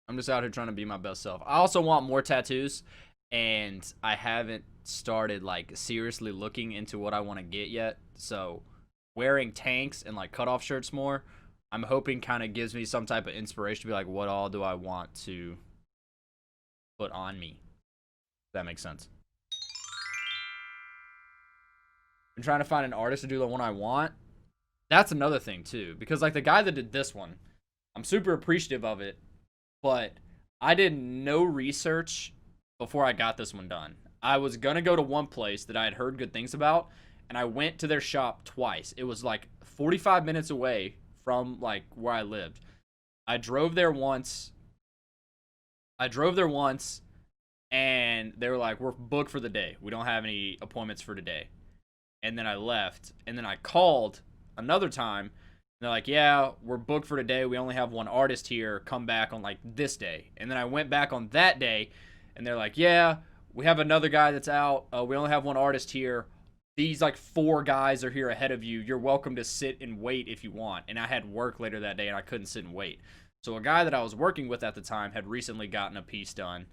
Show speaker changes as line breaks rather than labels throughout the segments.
I'm just out here trying to be my best self. I also want more tattoos, and I haven't started like seriously looking into what I want to get yet. So wearing tanks and like cutoff shirts more, I'm hoping kind of gives me some type of inspiration to be like, what all do I want to put on me? If that makes sense. I'm trying to find an artist to do the one I want. That's another thing too, because like the guy that did this one, I'm super appreciative of it, but I did no research before I got this one done. I was gonna go to one place that I had heard good things about, and I went to their shop twice. It was like 45 minutes away from like where I lived. I drove there once. I drove there once, and they were like, "We're booked for the day. We don't have any appointments for today." And then I left, and then I called another time. And they're like, "Yeah, we're booked for today. We only have one artist here. Come back on like this day." And then I went back on that day, and they're like, "Yeah, we have another guy that's out. We only have one artist here. These like four guys are here ahead of you. You're welcome to sit and wait if you want." And I had work later that day, and I couldn't sit and wait. So a guy that I was working with at the time had recently gotten a piece done,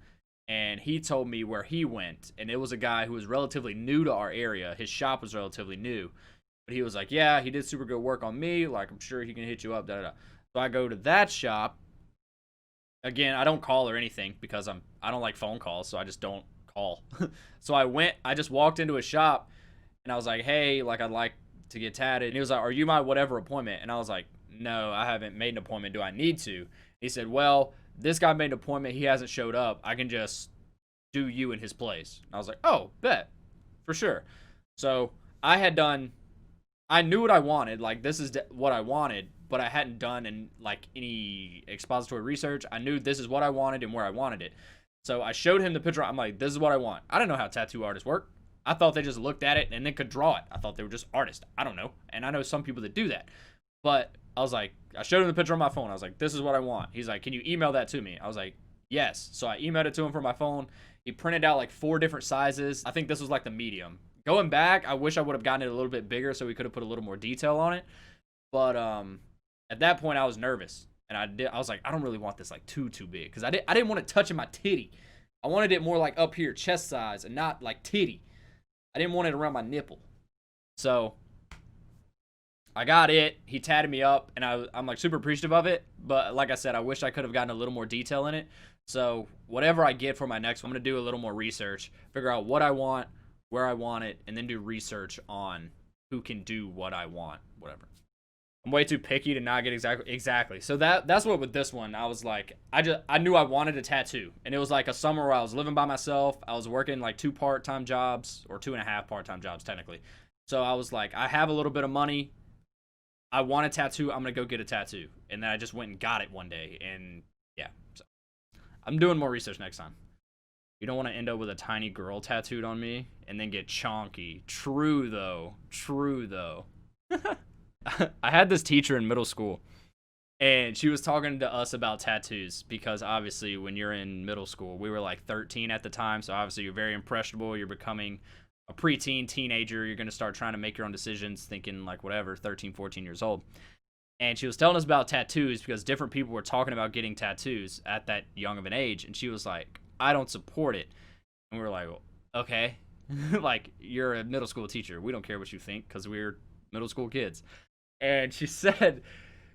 and he told me where he went, and it was a guy who was relatively new to our area. His shop was relatively new, but he was like, "Yeah, he did super good work on me. Like, I'm sure he can hit you up." Da da da. So I go to that shop. Again, I don't call or anything because I don't like phone calls, so I just don't call. So I just walked into a shop, and I was like, "Hey, like I'd like to get tatted." And he was like, "Are you my whatever appointment?" And I was like, "No, I haven't made an appointment. Do I need to?" He said, "Well, this guy made an appointment. He hasn't showed up. I can just do you in his place." And I was like, "Oh, bet. For sure." So I had done, I knew what I wanted. Like, this is what I wanted, but I hadn't done like any expository research. I knew this is what I wanted and where I wanted it. So I showed him the picture. I'm like, "This is what I want." I didn't know how tattoo artists work. I thought they just looked at it and then could draw it. I thought they were just artists. I don't know. And I know some people that do that. But I was like, I showed him the picture on my phone. I was like, "This is what I want." He's like, "Can you email that to me?" I was like, "Yes." So I emailed it to him from my phone. He printed out like 4 different sizes. I think this was like the medium. Going back, I wish I would have gotten it a little bit bigger so we could have put a little more detail on it. But at that point I was nervous. And I was like, I don't really want this like too big, because I didn't want it touching my titty. I wanted it more like up here, chest size, and not like titty. I didn't want it around my nipple. So I got it. He tatted me up, and I'm like super appreciative of it. But like I said, I wish I could have gotten a little more detail in it. So whatever I get for my next one, I'm gonna do a little more research, figure out what I want, where I want it, and then do research on who can do what I want, whatever. I'm way too picky to not get exactly. So that's what with this one, I was like, I knew I wanted a tattoo, and it was like a summer where I was living by myself. I was working like 2 part-time jobs, or 2.5 part-time jobs technically. So I was like, I have a little bit of money. I want a tattoo. I'm gonna go get a tattoo, and then I just went and got it one day, and yeah. So I'm doing more research next time. You don't want to end up with a tiny girl tattooed on me and then get chonky. True though. True though. I had this teacher in middle school, and she was talking to us about tattoos, because obviously when you're in middle school, we were like 13 at the time, so obviously you're very impressionable. You're becoming a preteen, teenager. You're going to start trying to make your own decisions, thinking like whatever, 13, 14 years old. And she was telling us about tattoos because different people were talking about getting tattoos at that young of an age, and she was like, "I don't support it." And we were like, well, "Okay." Like, you're a middle school teacher. We don't care what you think, because we're middle school kids. And she said,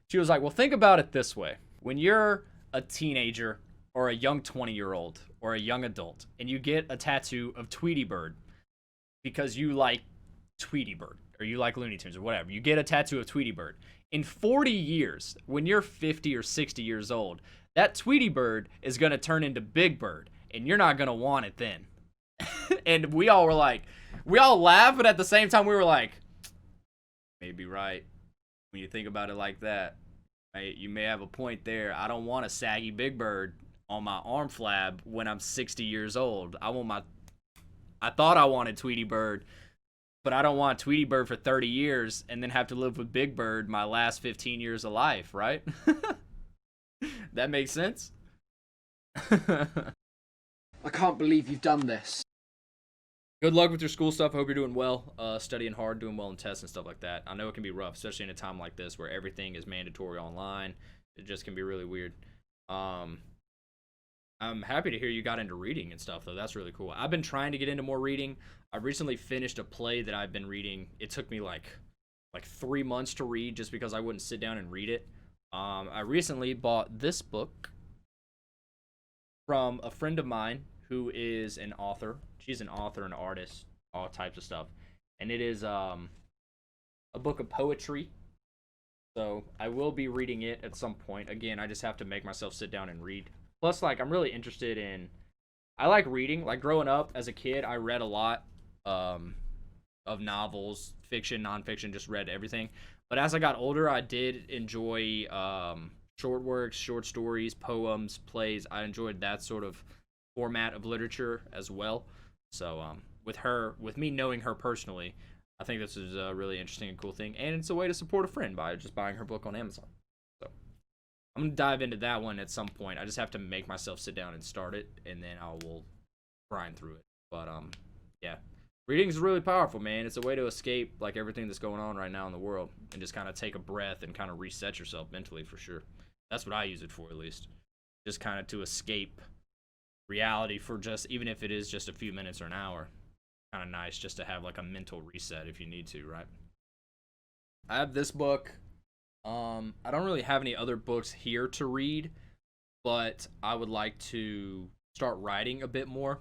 she was like, "Well, think about it this way. When you're a teenager or a young 20-year-old or a young adult, and you get a tattoo of Tweety Bird because you like Tweety Bird or you like Looney Tunes or whatever, you get a tattoo of Tweety Bird. In 40 years, when you're 50 or 60 years old, that Tweety Bird is going to turn into Big Bird, and you're not going to want it then." And we all were like, we all laughed, but at the same time, we were like, maybe right. When you think about it like that, right, you may have a point there. I don't want a saggy Big Bird on my arm flab when I'm 60 years old. I thought I wanted Tweety Bird, but I don't want Tweety Bird for 30 years and then have to live with Big Bird my last 15 years of life, right? That makes sense?
I can't believe you've done this.
Good luck with your school stuff. I hope you're doing well, studying hard, doing well in tests and stuff like that. I know it can be rough, especially in a time like this where everything is mandatory online. It just can be really weird. I'm happy to hear you got into reading and stuff, though. That's really cool. I've been trying to get into more reading. I recently finished a play that I've been reading. It took me like 3 months to read just because I wouldn't sit down and read it. I recently bought this book from a friend of mine who is an author. She's an author, an artist, all types of stuff, and it is a book of poetry. So I will be reading it at some point. Again, I just have to make myself sit down and read. Plus, like, I'm really interested in. I like reading. Like, growing up as a kid, I read a lot of novels, fiction, nonfiction. Just read everything. But as I got older, I did enjoy short works, short stories, poems, plays. I enjoyed that sort of format of literature as well. So with me knowing her personally, I think this is a really interesting and cool thing, and it's a way to support a friend by just buying her book on Amazon. So I'm gonna dive into that one at some point. I just have to make myself sit down and start it, and then I will grind through it. But yeah, reading is really powerful, man. It's a way to escape like everything that's going on right now in the world, and just kind of take a breath and kind of reset yourself mentally for sure. That's what I use it for, at least. Just kind of to escape reality for just, even if it is just a few minutes or an hour. Kind of nice just to have like a mental reset if you need to, right? I have this book. I don't really have any other books here to read, but I would like to start writing a bit more.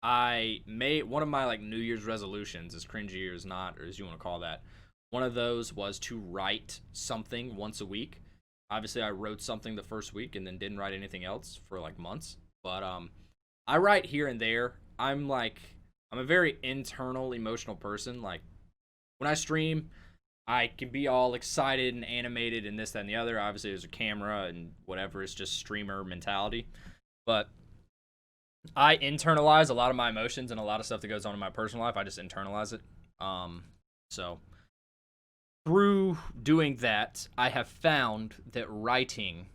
I made one of my like New Year's resolutions, as cringy or as not, or as you want to call that. One of those was to write something once a week. Obviously, I wrote something the first week and then didn't write anything else for like months. But I write here and there. I'm a very internal, emotional person. Like, when I stream, I can be all excited and animated and this, that, and the other. Obviously, there's a camera and whatever. It's just streamer mentality. But I internalize a lot of my emotions and a lot of stuff that goes on in my personal life. I just internalize it. So through doing that, I have found that writing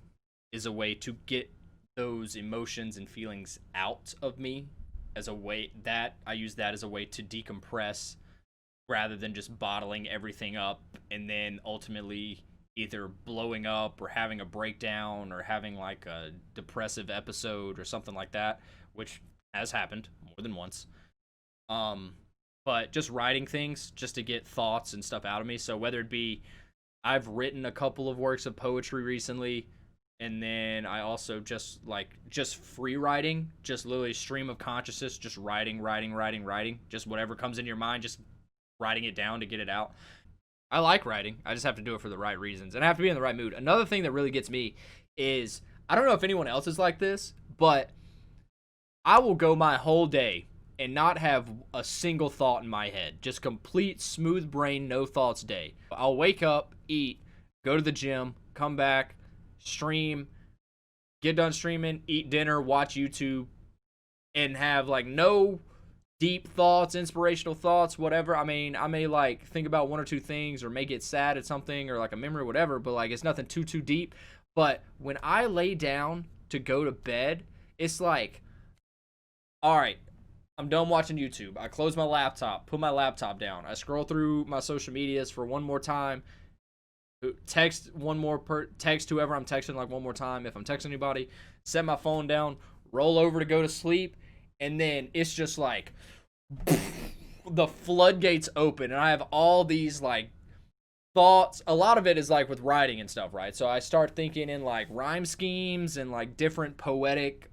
is a way to get those emotions and feelings out of me, as a way that I use that as a way to decompress rather than just bottling everything up and then ultimately either blowing up or having a breakdown or having like a depressive episode or something like that, which has happened more than once. But just writing things just to get thoughts and stuff out of me. So whether it be, I've written a couple of works of poetry recently, and then I also just free writing, just literally stream of consciousness, just writing, just whatever comes in your mind, just writing it down to get it out. I like writing. I just have to do it for the right reasons, and I have to be in the right mood. Another thing that really gets me is, I don't know if anyone else is like this, but I will go my whole day and not have a single thought in my head. Just complete smooth brain, no thoughts day. I'll wake up, eat, go to the gym, come back, stream, get done streaming, eat dinner, watch YouTube, and have like no deep thoughts, inspirational thoughts, whatever. I mean, I may like think about one or two things or may get sad at something or like a memory or whatever, but like it's nothing too deep. But when I lay down to go to bed, it's like, all right, I'm done watching YouTube. I close my laptop, put my laptop down. I scroll through my social medias for one more time. Text text whoever I'm texting like one more time if I'm texting anybody. Set my phone down, roll over to go to sleep, and then it's just like the floodgates open, and I have all these like thoughts. A lot of it is like with writing and stuff, right? So I start thinking in like rhyme schemes and like different poetic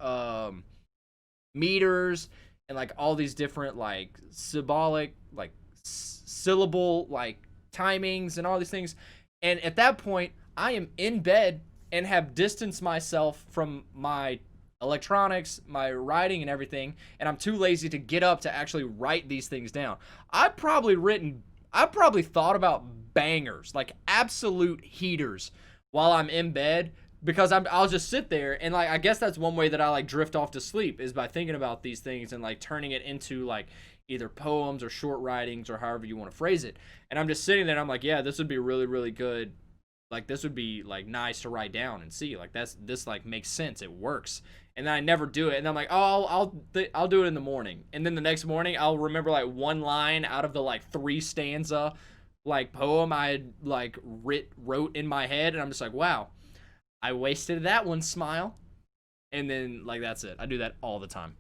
meters and like all these different like symbolic like syllable like timings and all these things. And at that point, I am in bed and have distanced myself from my electronics, my writing and everything, and I'm too lazy to get up to actually write these things down. I've probably thought about bangers, like absolute heaters while I'm in bed, because I'll just sit there and like, I guess that's one way that I like drift off to sleep, is by thinking about these things and like turning it into like either poems or short writings or however you want to phrase it. And I'm just sitting there and I'm like, yeah, this would be really, really good. Like, this would be like nice to write down and see, like, this like makes sense. It works. And then I never do it. And I'm like, oh, I'll do it in the morning. And then the next morning I'll remember like one line out of the like 3 stanza like poem I had like wrote in my head. And I'm just like, wow, I wasted that one, smile. and then like that's it. I do that all the time.